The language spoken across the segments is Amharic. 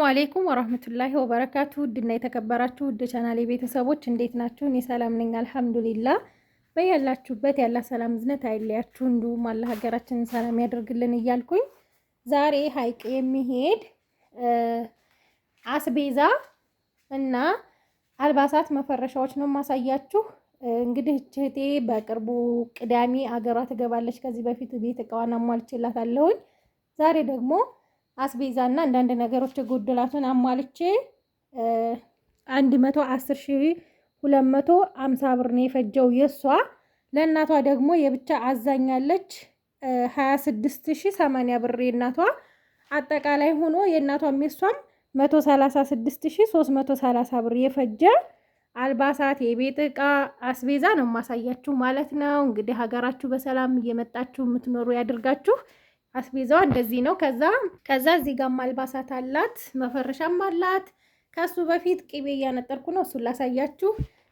አለይኩም ወራህመቱላሂ ወበረካቱ። ውድና የተከበራችሁ ውድ ቻናሌ ቤተሰቦች እንዴት ናችሁ? እኔ ሰላም ነኝ አልሐምዱሊላህ። በያላችሁበት ያላ ሰላም ዝነት አይለያችሁ፣ እንዲሁም አላህ ሀገራችንን ሰላም ያደርግልን እያልኩኝ ዛሬ ሀይቅ የሚሄድ አስቤዛ እና አልባሳት መፈረሻዎች ነው ማሳያችሁ። እንግዲህ እህቴ በቅርቡ ቅዳሜ አገሯ ትገባለች። ከዚህ በፊት ቤት እቃዋን አሟልቼላታለሁኝ። ዛሬ ደግሞ አስቤዛና አንዳንድ ነገሮች የጎደላቱን አሟልቼ 110,250 ብር ነው የፈጀው የሷ። ለእናቷ ደግሞ የብቻ አዛኛለች 26,080 ብር የእናቷ። አጠቃላይ ሆኖ የእናቷም የሷም 136,330 ብር የፈጀ አልባሳት፣ የቤት እቃ አስቤዛ ነው ማሳያችሁ ማለት ነው። እንግዲህ ሀገራችሁ በሰላም እየመጣችሁ የምትኖሩ ያድርጋችሁ። አስቤዛዋ እንደዚህ ነው። ከዛ እዚህ ጋር አልባሳት አላት፣ መፈረሻም አላት። ከሱ በፊት ቅቤ እያነጠርኩ ነው፣ እሱን ላሳያችሁ።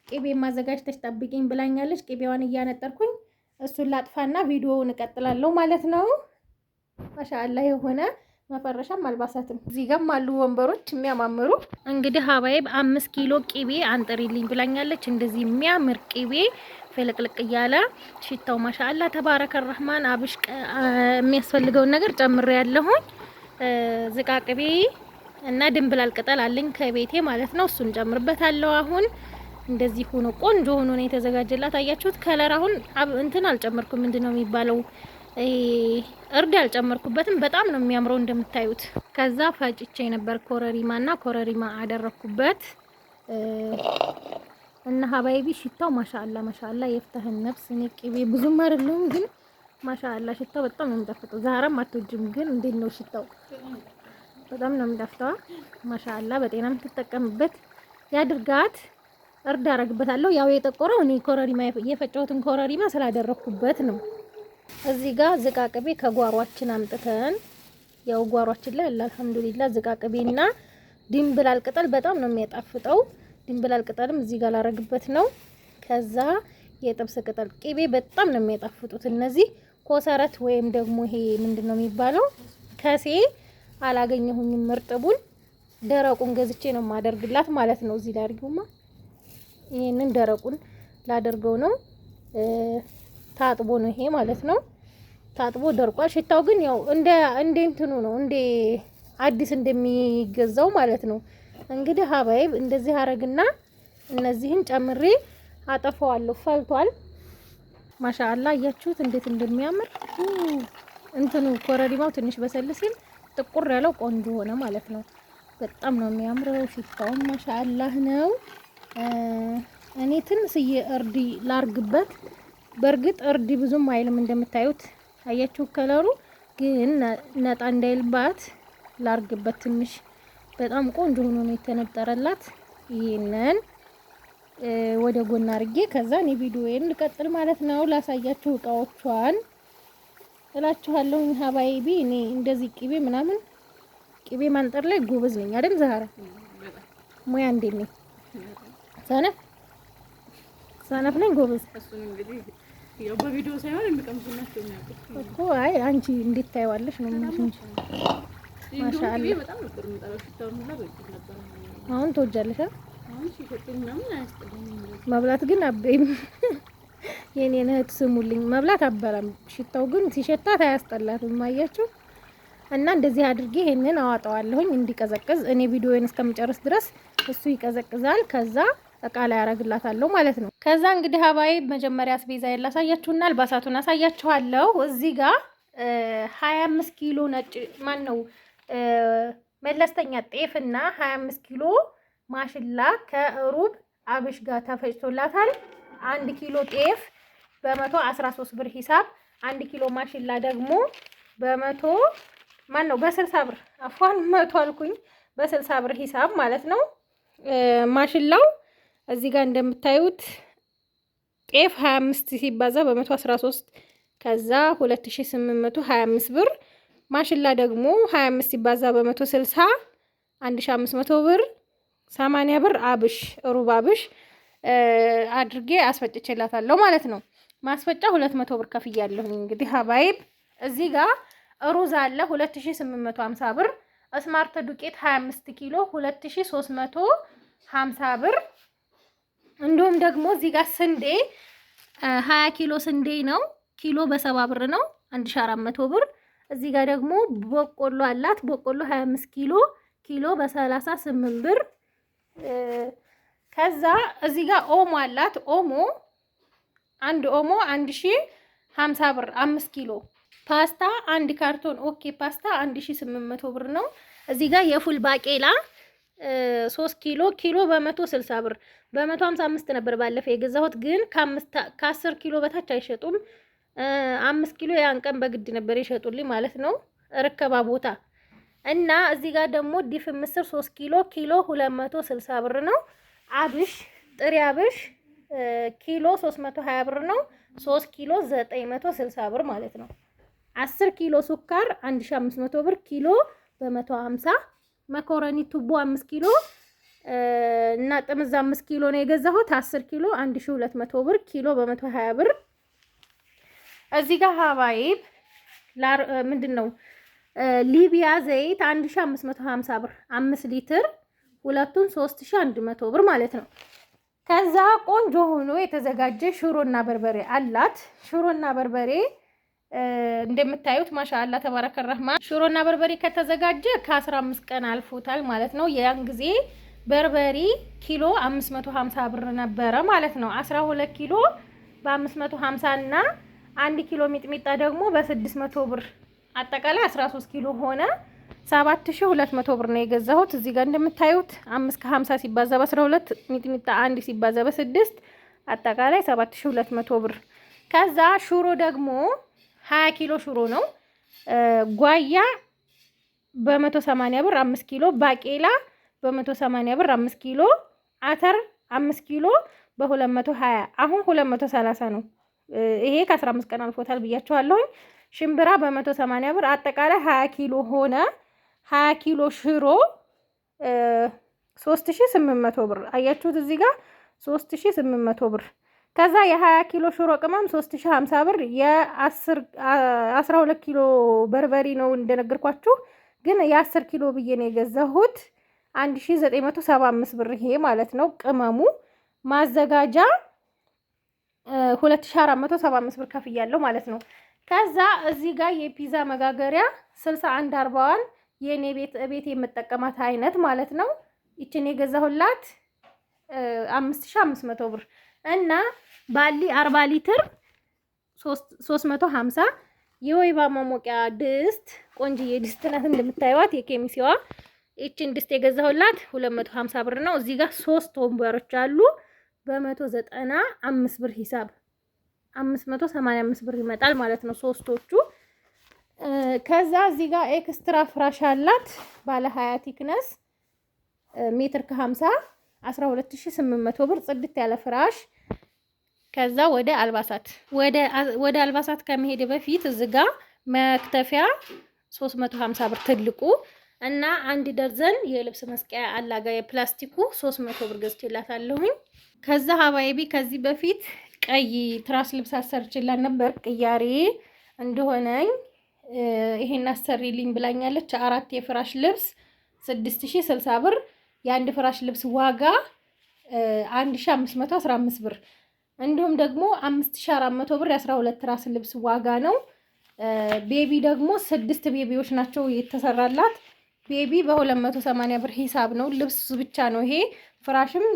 ቅቤ ማዘጋጅተሽ ጠብቂኝ ብላኛለች። ቅቤዋን እያነጠርኩኝ እሱን ላጥፋና ቪዲዮውን እቀጥላለሁ ማለት ነው። ማሻአላህ የሆነ መፈረሻም አልባሳትም እዚህ ጋርም አሉ፣ ወንበሮች የሚያማምሩ። እንግዲህ ሀባይብ 5 ኪሎ ቅቤ አንጥሪልኝ ብላኛለች። እንደዚህ የሚያምር ቅቤ ፍልቅልቅ እያለ ሽታው ማሻአላ ተባረከ ረህማን። አብሽ የሚያስፈልገውን ነገር ጨምሬ ያለሁኝ ዝቃቅቤ እና ድንብላል ቅጠል አለኝ ከቤቴ ማለት ነው። እሱን ጨምርበታለሁ። አሁን እንደዚህ ሆኖ ቆንጆ ሆኖ ነው የተዘጋጀላት። አያችሁት? ከለር አሁን እንትን አልጨመርኩም። ምንድነው የሚባለው? እርድ አልጨመርኩበትም። በጣም ነው የሚያምረው እንደምታዩት። ከዛ ፈጭቼ ነበር ኮረሪማና ኮረሪማ አደረኩበት እና ሀባይቢ ሽታው ማሻአላ የፍተህን ነፍስ። እኔ ቅቤ ብዙም አይደለም ግን ማሻአላ ሽታው በጣም ነው የሚጣፍጠው። ዛራም አትወጂም ግን እንዴት ነው ሽታው? በጣም ነው የሚጣፍጠው ማሻአላ። በጤናም ትጠቀምበት ያድርጋት። እርድ አረግበታለሁ። ያው የጠቆረው እኔ ኮረሪማ የፈጨሁትን ኮረሪማ ስላደረኩበት ነው። እዚህ ጋር ዝቃቅቤ ከጓሯችን አምጥተን ያው ጓሯችን ላይ አልሐምዱሊላህ ዝቃቅቤና ድንብላል ቅጠል በጣም ነው የሚያጣፍጠው። ድንብላል ቅጠልም እዚህ ጋር ላረግበት ነው። ከዛ የጥብስ ቅጠል፣ ቅቤ በጣም ነው የሚያጣፍጡት እነዚህ። ኮሰረት ወይም ደግሞ ይሄ ምንድነው የሚባለው ከሴ አላገኘሁኝም። እርጥቡን ደረቁን ገዝቼ ነው ማደርግላት ማለት ነው። እዚህ ላይ አድርጉማ። ይሄንን ደረቁን ላደርገው ነው። ታጥቦ ነው ይሄ ማለት ነው። ታጥቦ ደርቋል። ሽታው ግን ያው እንደ እንትኑ ነው እንደ አዲስ እንደሚገዛው ማለት ነው። እንግዲህ ሀባይብ እንደዚህ አረግና እነዚህን ጨምሬ አጠፋዋለሁ። ፈልቷል። ማሻአላ አያችሁት እንዴት እንደሚያምር እንትኑ ኮረሪማው ትንሽ በሰል ሲል ጥቁር ያለው ቆንጆ ሆነ ማለት ነው። በጣም ነው የሚያምረው። ሽታውም ማሻአላህ ነው። እኔ ትንሽዬ እርድ ላርግበት። በእርግጥ እርድ ብዙም አይልም እንደምታዩት። አያችሁ ከለሩ ግን ነጣ እንዳይልባት ላርግበት ትንሽ። በጣም ቆንጆ ሆኖ ነው የተነጠረላት። ይሄንን ወደ ጎን አድርጌ ከዛ እኔ ቪዲዮዬን ልቀጥል ማለት ነው። ላሳያችሁ እቃዎቿን እላችኋለሁ። ሀባይቢ እኔ እንደዚህ ቅቤ ምናምን ቅቤ ማንጠር ላይ ጎበዝ ነኝ አይደል ዛራ? ሙያ እንዴት ነኝ? ሰነፍ ነኝ ጎበዝ። እሱን እንግዲህ ያው በቪዲዮ ሳይሆን የሚቀምሱናቸው ነው እኮ። አይ አንቺ እንዴት ታይዋለሽ ነው እንጂ ማሻአላ በጣም ነበር የምጠላው ሽታውን ሁላ በእጅ ነበር። አሁን ተወጃለሽ? አሁን ሲፈጥኝ ምናምን አያስጠላኝም። መብላት ግን አበይም የኔ እህት ስሙልኝ፣ መብላት አበላም። ሽታው ግን ሲሸታት አያስጠላትም። አያችሁ? እና እንደዚህ አድርጌ ይሄንን አዋጣዋለሁኝ እንዲቀዘቅዝ። እኔ ቪዲዮዬን እስከምጨርስ ድረስ እሱ ይቀዘቅዛል። ከዛ እቃ ላይ ያረግላታለሁ ማለት ነው። ከዛ እንግዲህ ሀባይ መጀመሪያ አስቤዛ ያላሳያችሁና አልባሳቱን አሳያችኋለሁ። እዚህ ጋር 25 ኪሎ ነጭ ማን ነው መለስተኛ ጤፍና 25 ኪሎ ማሽላ ከሩብ አብሽ ጋር ተፈጭቶላታል። 1 ኪሎ ጤፍ በ113 ብር ሂሳብ፣ 1 ኪሎ ማሽላ ደግሞ በ60 ብር አፏን 100 አልኩኝ፣ በ60 ብር ሂሳብ ማለት ነው። ማሽላው እዚህ ጋር እንደምታዩት ጤፍ 25 ሲባዛ በ113 ከዛ 2825 ብር። ማሽላ ደግሞ 25 ሲባዛ በ160 1500 ብር። 80 ብር አብሽ ሩብ አብሽ አድርጌ አስፈጭቼላታለሁ ማለት ነው። ማስፈጫ 200 ብር ከፍያለሁ። እንግዲህ ሀባይብ እዚህ ጋር ሩዝ አለ 2850 ብር። ስማርት ዱቄት 25 ኪሎ 2350 ብር። እንዲሁም ደግሞ እዚህ ጋር ስንዴ 20 ኪሎ ስንዴ ነው። ኪሎ በ70 ብር ነው 1400 ብር። እዚህ ጋር ደግሞ በቆሎ አላት። በቆሎ 25 ኪሎ ኪሎ በ38 ብር። ከዛ እዚህ ጋር ኦሞ አላት። ኦሞ አንድ ኦሞ 1050 ብር 5 ኪሎ። ፓስታ አንድ ካርቶን ኦኬ ፓስታ 1800 ብር ነው። እዚህ ጋር የፉል ባቄላ 3 ኪሎ ኪሎ በ160 ብር። በ155 ነበር ባለፈው የገዛሁት፣ ግን ከ10 ኪሎ በታች አይሸጡም። 5 ኪሎ ያን ቀን በግድ ነበር የሸጡልኝ ማለት ነው ርከባ ቦታ። እና እዚህ ጋር ደግሞ ዲፍን ምስር 3 ኪሎ ኪሎ 260 ብር ነው። አብሽ ጥሬ አብሽ ኪሎ 320 ብር ነው። 3 ኪሎ 960 ብር ማለት ነው። 10 ኪሎ ሱካር 1500 ብር ኪሎ በ150። መኮረኒ ቱቦ 5 ኪሎ እና ጥምዝ 5 ኪሎ ነው የገዛሁት። 10 ኪሎ 1200 ብር ኪሎ በ120 ብር። እዚህ ጋር ሀባይብ ምንድነው ሊቢያ ዘይት 1550 ብር 5 ሊትር ሁለቱን 3100 ብር ማለት ነው። ከዛ ቆንጆ ሆኖ የተዘጋጀ ሽሮና በርበሬ አላት። ሽሮና በርበሬ እንደምታዩት ማሻአላ ተባረከ ረህማን። ሽሮና በርበሬ ከተዘጋጀ ከ15 ቀን አልፎታል ማለት ነው። ያን ጊዜ በርበሬ ኪሎ 550 ብር ነበረ ማለት ነው። 12 ኪሎ በ550 እና 1 ኪሎ ሚጥሚጣ ደግሞ በ600 ብር አጠቃላይ 13 ኪሎ ሆነ 7200 ብር ነው የገዛሁት። እዚህ ጋር እንደምታዩት 5 ከ50 ሲባዛ በ12 ሚጥሚጣ 1 ሲባዛ በ6 አጠቃላይ 7200 ብር። ከዛ ሽሮ ደግሞ 20 ኪሎ ሽሮ ነው። ጓያ በ180 ብር 5 ኪሎ፣ ባቄላ በ180 ብር 5 ኪሎ፣ አተር 5 ኪሎ በ220 አሁን 230 ነው። ይሄ ከ15 ቀን አልፎታል ብያችኋለሁኝ። ሽምብራ በ180 ብር አጠቃላይ 20 ኪሎ ሆነ። 20 ኪሎ ሽሮ 3800 ብር አያችሁት እዚህ ጋር 3800 ብር። ከዛ የ20 ኪሎ ሽሮ ቅመም 3050 ብር። የ12 ኪሎ በርበሬ ነው እንደነገርኳችሁ፣ ግን የ10 ኪሎ ብዬ ነው የገዛሁት 1975 ብር ይሄ ማለት ነው። ቅመሙ ማዘጋጃ 2475 ብር ከፍያለሁ ማለት ነው። ከዛ እዚህ ጋር የፒዛ መጋገሪያ 6140ዋን የኔ ቤት የምጠቀማት አይነት ማለት ነው። ይችን የገዛሁላት 5500 ብር እና ባሊ 40 ሊትር 350። የወይባ ማሞቂያ ድስት ቆንጅዬ ድስት ናት እንደምታዩት የኬሚሲዋ። ይችን ድስት የገዛሁላት 250 ብር ነው። እዚህ ጋር 3 ወንበሮች አሉ በ195 ብር ሂሳብ 585 ብር ይመጣል ማለት ነው ሶስቶቹ። ከዛ እዚህ ጋር ኤክስትራ ፍራሽ አላት ባለ 20 ቲክነስ ሜትር ከ50 12800 ብር ጽድት ያለ ፍራሽ። ከዛ ወደ አልባሳት ከመሄድ በፊት እዚህ ጋር መክተፊያ 350 ብር ትልቁ እና 1 ደርዘን የልብስ መስቀያ አላጋ የፕላስቲኩ 300 ብር ገዝቼላታለሁኝ። ከዛ ሀባይቢ ከዚህ በፊት ቀይ ትራስ ልብስ አሰርችላት ነበር ቅያሬ እንደሆነኝ ይሄን አሰሪልኝ ብላኛለች። 4 የፍራሽ ልብስ 6060 ብር። የአንድ ፍራሽ ልብስ ዋጋ 1515 ብር። እንዲሁም ደግሞ 5400 ብር የ12 ትራስ ልብስ ዋጋ ነው። ቤቢ ደግሞ 6 ቤቢዎች ናቸው የተሰራላት። ቤቢ በ280 ብር ሂሳብ ነው። ልብስ ብቻ ነው ይሄ። ፍራሽም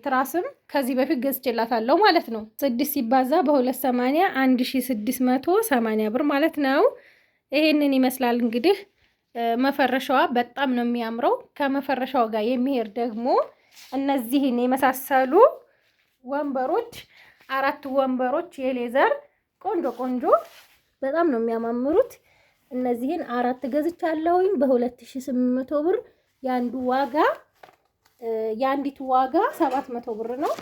ትራስም ከዚህ በፊት ገዝቼላታለሁ ማለት ነው። 6 ሲባዛ በ280 1680 ብር ማለት ነው። ይሄንን ይመስላል እንግዲህ። መፈረሻዋ በጣም ነው የሚያምረው። ከመፈረሻው ጋር የሚሄድ ደግሞ እነዚህን የመሳሰሉ ወንበሮች 4 ወንበሮች የሌዘር ቆንጆ በጣም ነው የሚያማምሩት። እነዚህን 4 ገዝቻለሁኝ በ2800 ብር። የአንዲቱ ዋጋ 700 ብር ነው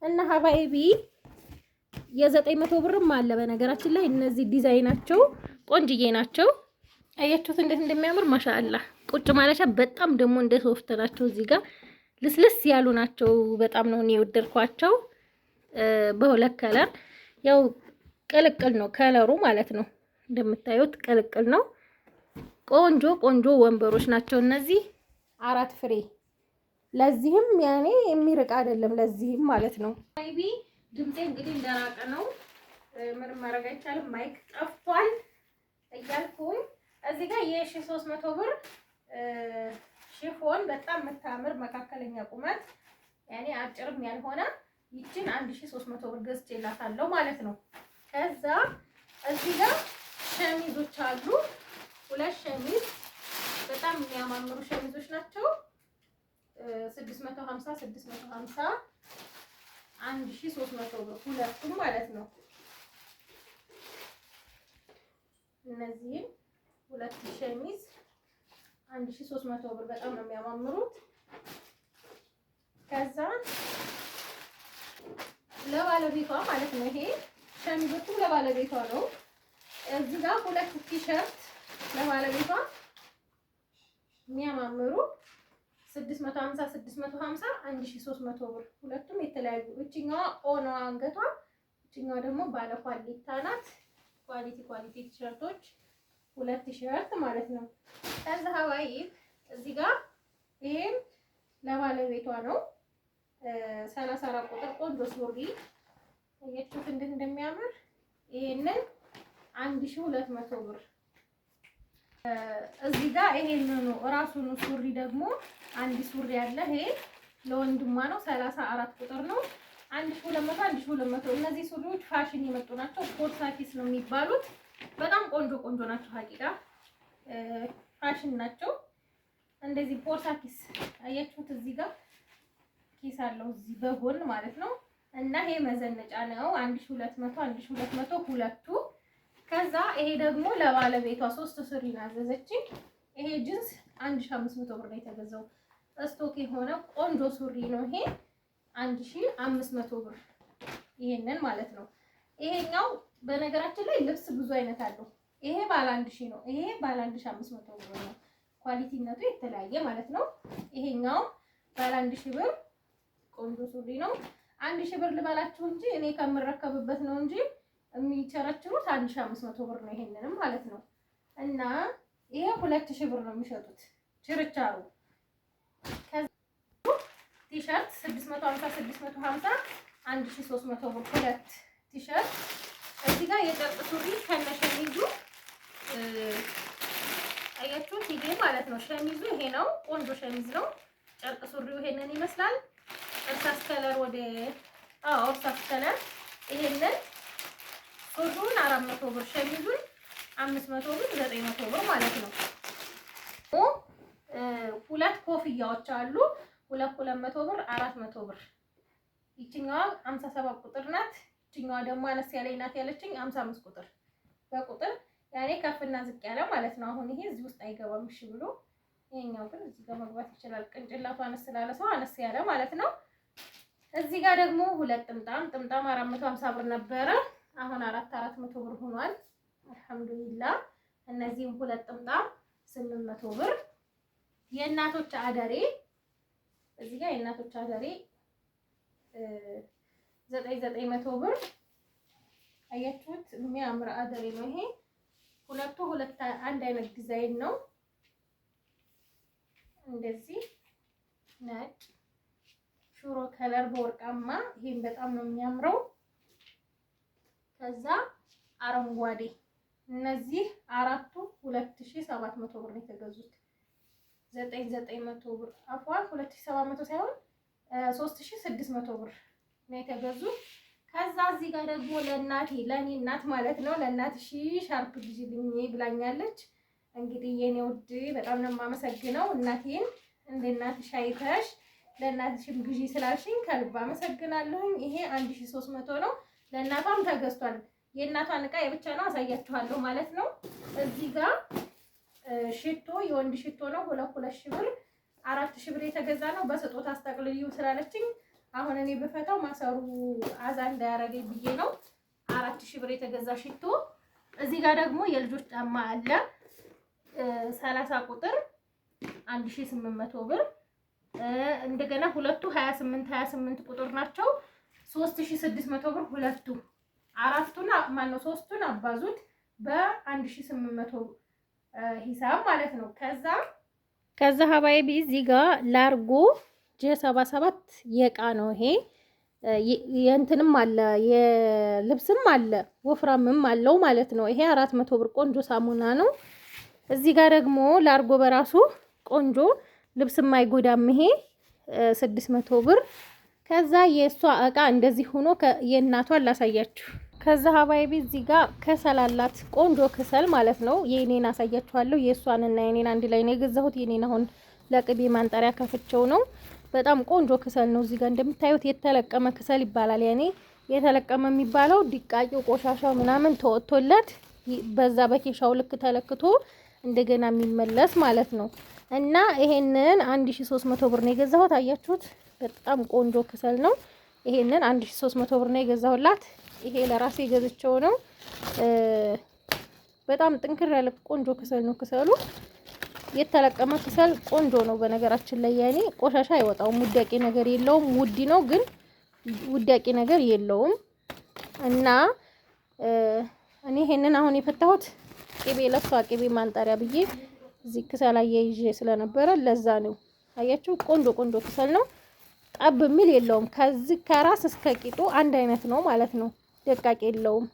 እና ሀባይቢ የ900 ብርም አለ በነገራችን ላይ። እነዚህ ዲዛይናቸው ቆንጅዬ ናቸው። አያችሁት እንዴት እንደሚያምር ማሻአላ። ቁጭ ማለሻ በጣም ደግሞ እንደ ሶፍት ናቸው። እዚህ ጋር ልስልስ ያሉ ናቸው። በጣም ነው እኔ የወደድኳቸው። በሁለት ከለር ያው ቅልቅል ነው ከለሩ ማለት ነው። እንደምታዩት ቅልቅል ነው። ቆንጆ ቆንጆ ወንበሮች ናቸው እነዚህ 4 ፍሬ። ለዚህም ያኔ የሚርቅ አይደለም፣ ለዚህም ማለት ነው። አይቢ ድምጼ እንግዲህ እንደራቀ ነው፣ ምንም ማድረግ አይቻልም። ማይክ ጠፍቷል እያልኩኝ እዚህ ጋር የ1300 ብር ሽፎን በጣም የምታምር መካከለኛ ቁመት ያኔ አጭርም ያልሆነ ይችን 1300 ብር ገዝቼላታለሁ ማለት ነው። ከዛ እዚህ ጋር ሸሚዞች አሉ፣ 2 ሸሚዝ በጣም የሚያማምሩ ሸሚዞች ናቸው። 650 650 1300 ብር ሁለቱም ማለት ነው። እነዚህም 2 ሸሚዝ 1300 ብር በጣም ነው የሚያማምሩት። ከዛ ለባለቤቷ ማለት ነው፣ ይሄ ሸሚዞቹ ለባለቤቷ ነው። እዚህ ጋር 2 ቲሸርት ለባለቤቷ የሚያማምሩ 650 650 1300 ብር ሁለቱም የተለያዩ። እቺኛዋ ኦኖ አንገቷ፣ እቺኛዋ ደግሞ ባለ ኳሊቲ ናት። ኳሊቲ ቲሸርቶች 2 ቲሸርት ማለት ነው። ከዛ ሀዋይ እዚህ ጋር ይሄም ለባለቤቷ ነው። 34 ቁጥር ቆንጆ ሱሪ እየችሁት እንዴት እንደሚያምር። ይሄንን 1200 ብር። እዚህ ጋር ይሄንን ራሱን ሱሪ ደግሞ አንድ ሱሪ አለ። ይሄ ለወንድሟ ነው። 34 ቁጥር ነው። 1200 እነዚህ ሱሪዎች ፋሽን የመጡ ናቸው። ቦርሳኪስ ነው የሚባሉት። በጣም ቆንጆ ናቸው። ሀቂቃ ፋሽን ናቸው። እንደዚህ ቦርሳኪስ አያችሁት? እዚህ ጋር ኪስ አለው እዚህ በጎን ማለት ነው። እና ይሄ መዘነጫ ነው። 1200 ሁለቱ። ከዛ ይሄ ደግሞ ለባለቤቷ 3 ሱሪ አዘዘችኝ። ይሄ ጅንስ 1500 ብር ነው የተገዛው። ስቶክ የሆነ ቆንጆ ሱሪ ነው ይሄ 1500 ብር። ይሄንን ማለት ነው። ይሄኛው በነገራችን ላይ ልብስ ብዙ አይነት አለው። ይሄ ባለ 1000 ነው። ይሄ ባለ 1500 ብር ነው። ኳሊቲነቱ የተለያየ ማለት ነው። ይሄኛው ባለ 1000 ብር ቆንጆ ሱሪ ነው። 1000 ብር ልበላችሁ እንጂ እኔ ከምረከብበት ነው እንጂ የሚቸረችሩት 1500 ብር ነው። ይሄንንም ማለት ነው። እና ይሄ 2000 ብር ነው የሚሸጡት ችርቻሩ። ቲሸርት 650 650 1300 ብር ሁለት ቲሸርት። እዚህ ጋር የጨርቅ ሱሪ ከነሸሚዙ አያችሁት? ይሄ ማለት ነው ሸሚዙ ይሄ ነው። ቆንጆ ሸሚዝ ነው። ጨርቅ ሱሪው ይሄንን ይመስላል። እርሳስ ከለር ወደ እርሳስ ከለር። ይሄንን ሱሪውን 400 ብር፣ ሸሚዙን 500 ብር፣ 900 ብር ማለት ነው። ሁለት ኮፍያዎች አሉ። 200 ብር፣ 400 ብር። ይችኛዋ 57 ቁጥር ናት። ይችኛዋ ደግሞ አነስ ያለኝ ናት ያለችኝ 55 ቁጥር። በቁጥር ያኔ ከፍና ዝቅ ያለ ማለት ነው። አሁን ይሄ እዚህ ውስጥ አይገባም እሺ ብሎ፣ ይሄኛው ግን እዚህ ጋር መግባት ይችላል። ቅንጭላቱ አነስ ስላለ ሰው አነስ ያለ ማለት ነው። እዚህ ጋር ደግሞ 2 ጥምጣም 450 ብር ነበረ። አሁን 400 ብር ሆኗል። አልሐምዱሊላህ። እነዚህም 2 ጥምጣም 800 ብር። የእናቶች አደሬ እዚህ ጋር የእናቶች አደሬ 900 ብር። አያችሁት? የሚያምር አደሬ ነው ይሄ። ሁለቱ አንድ አይነት ዲዛይን ነው። እንደዚህ ነጭ ሹሮ ከለር በወርቃማ፣ ይሄን በጣም ነው የሚያምረው። ከዛ አረንጓዴ። እነዚህ አራቱ 2700 ብር ነው የተገዙት። 900 ብር አፏን 2700 ሳይሆን 3600 ብር ነው የተገዙት። ከዛ እዚህ ጋር ደግሞ ለእናቴ ለኔ እናት ማለት ነው ለእናትሽ ሻርፕ ግዢልኝ ብላኛለች። እንግዲህ የኔ ውድ በጣም ነው የማመሰግነው። እናቴን እንደ እናትሽ አይተሽ ለእናትሽም ግዢ ስላልሽኝ ከልብ አመሰግናለሁኝ። ይሄ 1300 ነው። ለእናቷም ተገዝቷል። የእናቷን ዕቃ የብቻ ነው አሳያችኋለሁ ማለት ነው። እዚህ ጋር ሽቶ የወንድ ሽቶ ነው 2000 ብር 4000 ብር የተገዛ ነው። በስጦታ አስጠቅልዩ ስላለችኝ አሁን እኔ በፈታው ማሰሩ አዛ እንዳያረገኝ ብዬ ነው። 4000 ብር የተገዛ ሽቶ። እዚህ ጋር ደግሞ የልጆች ጫማ አለ 30 ቁጥር 1800 ብር። እንደገና ሁለቱ 28 ቁጥር ናቸው 3600 ብር ሁለቱ። አራቱን ማነው ሶስቱን አባዙት በ1800 ሂሳብ ማለት ነው። ከዛ ሀባይቢ እዚህ ጋር ላርጎ ጄ77 የእቃ ነው ይሄ። የእንትንም አለ የልብስም አለ ወፍራምም አለው ማለት ነው። ይሄ 400 ብር ቆንጆ ሳሙና ነው። እዚህ ጋር ደግሞ ላርጎ በራሱ ቆንጆ ልብስም አይጎዳም ይሄ 600 ብር። ከዛ የእሷ እቃ እንደዚህ ሆኖ የእናቷን ላሳያችሁ። ከዛ ሀባይቢ እዚህ ጋር ከሰል አላት ቆንጆ ከሰል ማለት ነው። የኔን አሳያችኋለሁ። የእሷንና የኔን አንድ ላይ ነው የገዛሁት። የኔን አሁን ለቅቤ ማንጠሪያ ከፍቼው ነው። በጣም ቆንጆ ከሰል ነው። እዚህ ጋር እንደምታዩት የተለቀመ ከሰል ይባላል። ያኔ የተለቀመ የሚባለው ድቃቂው ቆሻሻው ምናምን ተወጥቶለት በዛ በኬሻው ልክ ተለክቶ እንደገና የሚመለስ ማለት ነው። እና ይሄንን 1300 ብር ነው የገዛሁት። አያችሁት? በጣም ቆንጆ ከሰል ነው። ይሄንን 1300 ብር ነው የገዛሁላት። ይሄ ለራሴ ገዝቼው ነው። በጣም ጥንክር ያለ ቆንጆ ከሰል ነው። ከሰሉ የተለቀመ ከሰል ቆንጆ ነው። በነገራችን ላይ ያኔ ቆሻሻ አይወጣውም። ውዳቂ ነገር የለውም። ውድ ነው ግን ውዳቂ ነገር የለውም። እና እኔ ይሄንን አሁን የፈታሁት ቅቤ ለሷ ቅቤ ማንጠሪያ ብዬ እዚህ ከሰል አያይዤ ስለነበረ ለዛ ነው። አያችሁ? ቆንጆ ከሰል ነው። ጠብ የሚል የለውም። ከዚህ ከራስ እስከ ቂጡ አንድ አይነት ነው ማለት ነው። ደቃቅ የለውም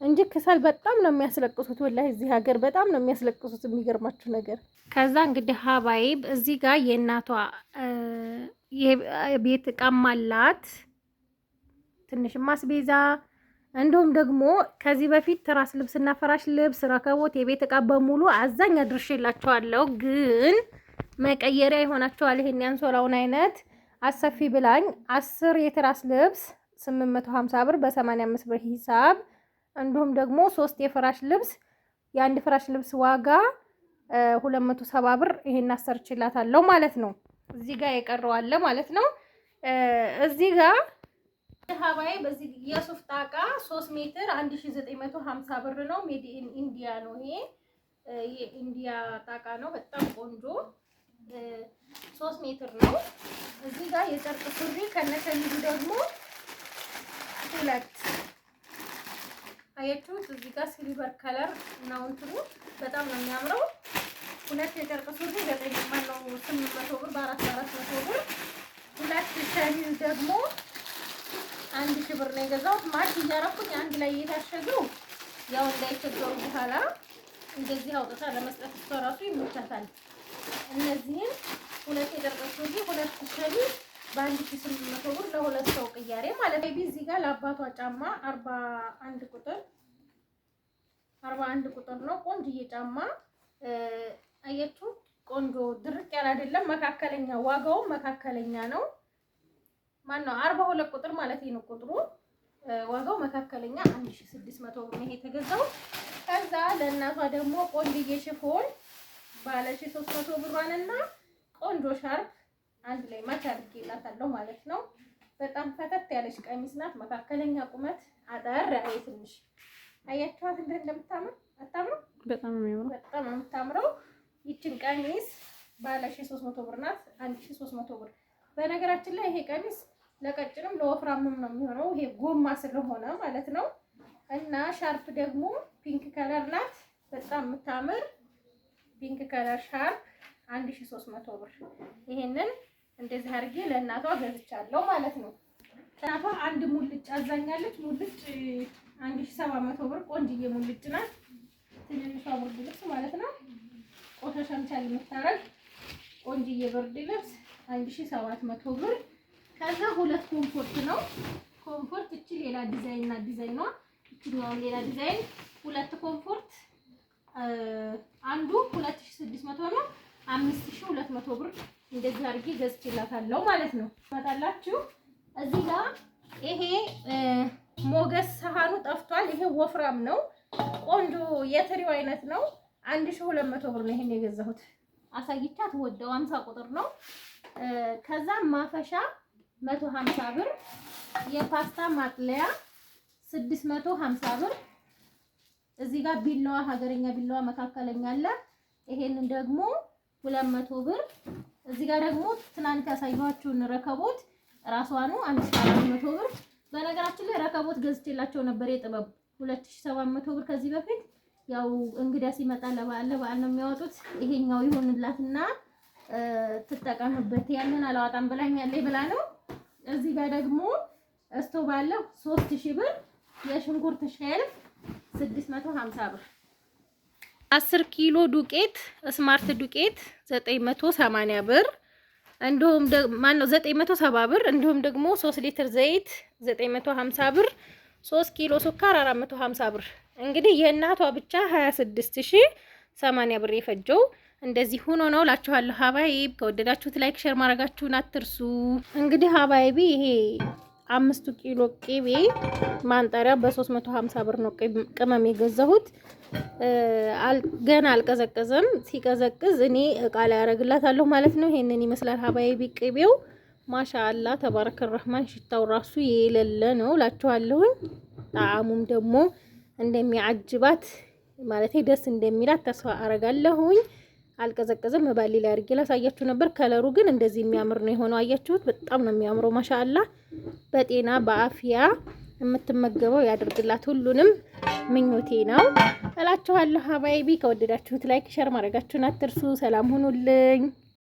እንጂ ከሰል በጣም ነው የሚያስለቅሱት። ወላሂ እዚህ ሀገር በጣም ነው የሚያስለቅሱት። የሚገርማችሁ ነገር ከዛ እንግዲህ ሀባይብ እዚህ ጋር የእናቷ የቤት እቃም አላት ትንሽ ማስቤዛ፣ እንዲሁም ደግሞ ከዚህ በፊት ትራስ ልብስና ፍራሽ ልብስ፣ ረከቦት፣ የቤት እቃ በሙሉ አዛኝ አድርሼላችኋለሁ። ግን መቀየሪያ ይሆናችኋል ይሄን ያንሶላውን አይነት አሰፊ ብላኝ 10 የትራስ ልብስ 850 ብር በ85 ብር ሂሳብ፣ እንዲሁም ደግሞ 3 የፍራሽ ልብስ የአንድ ፍራሽ ልብስ ዋጋ 270 ብር ይሄን አሰርችላታለሁ ማለት ነው። እዚህ ጋር የቀረው አለ ማለት ነው። እዚህ ጋር ሀባይ በዚህ የሱፍ ጣቃ 3 ሜትር 1950 ብር ነው። ሜድ ኢን ኢንዲያ ነው ይሄ የኢንዲያ ጣቃ ነው። በጣም ቆንጆ 3 ሜትር ነው። እዚህ ጋር የጨርቅ ሱሪ ከነከሚዱ ደግሞ 2 አያችሁት? እዚህ ጋር ሲልቨር ከለር ነው እንትኑ በጣም ነው የሚያምረው። 2 የጨርቅ ሱሪ 800 ብር በ400 ብር። 2 ሸሚዝ ደግሞ 1000 ብር ነው የገዛሁት። ማች እያረኩኝ አንድ ላይ የታሸገው ያው እንዳይቸገሩ በኋላ እንደዚህ አውጥታ ለመስጠት እሷ ራሱ ይመቻታል። እነዚህን 2 የጨርቅ ሱሪ 2 ሸሚዝ በ1800 ብር ለሁለት ሰው ቅያሬ ማለት ነው። እዚህ ጋር ለአባቷ ጫማ 41 ቁጥር ነው። ቆንጆዬ ጫማ አያችሁ? ቆንጆ ድርቅ ያለ አይደለም፣ መካከለኛ ዋጋውም መካከለኛ ነው። ማነው 42 ቁጥር ማለት ነው ቁጥሩ። ዋጋው መካከለኛ 1600 ብር ነው የተገዛው። ከዛ ለእናቷ ደግሞ ቆንጆዬ ሽፎን ባለ 300 ብሯንና ቆንጆ ሻርፕ አንድ ላይ ማች አድርጌላታለሁ ማለት ነው። በጣም ፈተት ያለች ቀሚስ ናት። መካከለኛ ቁመት አጠር ያለ ትንሽ አያችኋት እንዴት እንደምታምር አታምሩ? በጣም ነው የሚያምረው። በጣም ነው የምታምረው። ይችን ቀሚስ ባለ 1300 ብር ናት። 1300 ብር። በነገራችን ላይ ይሄ ቀሚስ ለቀጭንም ለወፍራምም ነው የሚሆነው። ይሄ ጎማ ስለሆነ ማለት ነው። እና ሻርፕ ደግሞ ፒንክ ከለር ናት። በጣም የምታምር ፒንክ ከለር ሻርፕ 1300 ብር። ይሄንን እንደዚህ አድርጌ ለእናቷ ገዝቻለሁ ማለት ነው። እናቷ አንድ ሙልጭ አዛኛለች። ሙልጭ 1700 ብር ቆንጅዬ ሙልጭ ናት። ትንሿ ብርድ ልብስ ማለት ነው። ቆሻሻም ቻል የምታረግ ቆንጅዬ ብርድ ልብስ 1700 ብር። ከዛ 2 ኮምፎርት ነው። ኮምፎርት እቺ ሌላ ዲዛይን እና ዲዛይን ነው። እቺኛው ሌላ ዲዛይን 2 ኮምፎርት አንዱ 2600 ነው። 5200 ብር እንደዚህ አድርጌ ገዝቼላታለሁ ማለት ነው። ታላችሁ እዚህ ጋር ይሄ ሞገስ ሰሃኑ ጠፍቷል። ይሄ ወፍራም ነው። ቆንጆ የትሪው አይነት ነው። 1200 ብር ነው ይሄን የገዛሁት። አሳይቻት ወደው 50 ቁጥር ነው። ከዛ ማፈሻ 150 ብር፣ የፓስታ ማጥለያ 650 ብር። እዚህ ጋር ቢላዋ ሀገረኛ ቢላዋ መካከለኛ አለ። ይሄንን ደግሞ 200 ብር። እዚህ ጋር ደግሞ ትናንት ያሳየኋችሁን ረከቦት ራሷ ነው 1400 ብር። በነገራችን ላይ ረከቦት ገዝቼላቸው ነበር የጥበብ 2700 ብር ከዚህ በፊት። ያው እንግዳ ሲመጣ ለበዓል ነው የሚያወጡት። ይሄኛው ይሁንላትና ትጠቀምበት። ያንን አላወጣም ብላኛለች ብላ ነው። እዚህ ጋር ደግሞ እስቶቭ አለው 3000 ብር። የሽንኩርት ሼልፍ 650 ብር። 10 ኪሎ ዱቄት ስማርት ዱቄት 980 ብር። እንዲሁም ማነው 970 ብር። እንዲሁም ደግሞ 3 ሊትር ዘይት 950 ብር። 3 ኪሎ ሱካር 450 ብር። እንግዲህ የእናቷ ብቻ 26080 ብር የፈጀው እንደዚህ ሆኖ ነው እላችኋለሁ። ሀባይብ ከወደዳችሁት ላይክ ሼር ማድረጋችሁን አትርሱ። እንግዲህ ሀባይቢ ይሄ 5 ኪሎ ቅቤ ማንጠሪያ በ350 ብር ነው ቅመም የገዛሁት። ገና አልቀዘቀዘም። ሲቀዘቅዝ እኔ እቃ ላይ ያደርግላታለሁ ማለት ነው። ይሄንን ይመስላል ሀባይቢ ቅቤው። ማሻአላ ተባረከ ረህማን። ሽታው ራሱ የሌለ ነው እላችኋለሁኝ። ጣዕሙም ደግሞ እንደሚያጅባት ማለት ደስ እንደሚላት ተስፋ አረጋለሁኝ። አልቀዘቀዘም። ባሊ ላይ አድርጌ ላሳያችሁ ነበር። ከለሩ ግን እንደዚህ የሚያምር ነው የሆነው። አያችሁት? በጣም ነው የሚያምረው። ማሻአላ በጤና በአፍያ የምትመገበው ያደርግላት። ሁሉንም ምኞቴ ነው እላችኋለሁ ሀባይቢ። ከወደዳችሁት ላይክ ሸር ማድረጋችሁን አትርሱ። ሰላም ሁኑልኝ።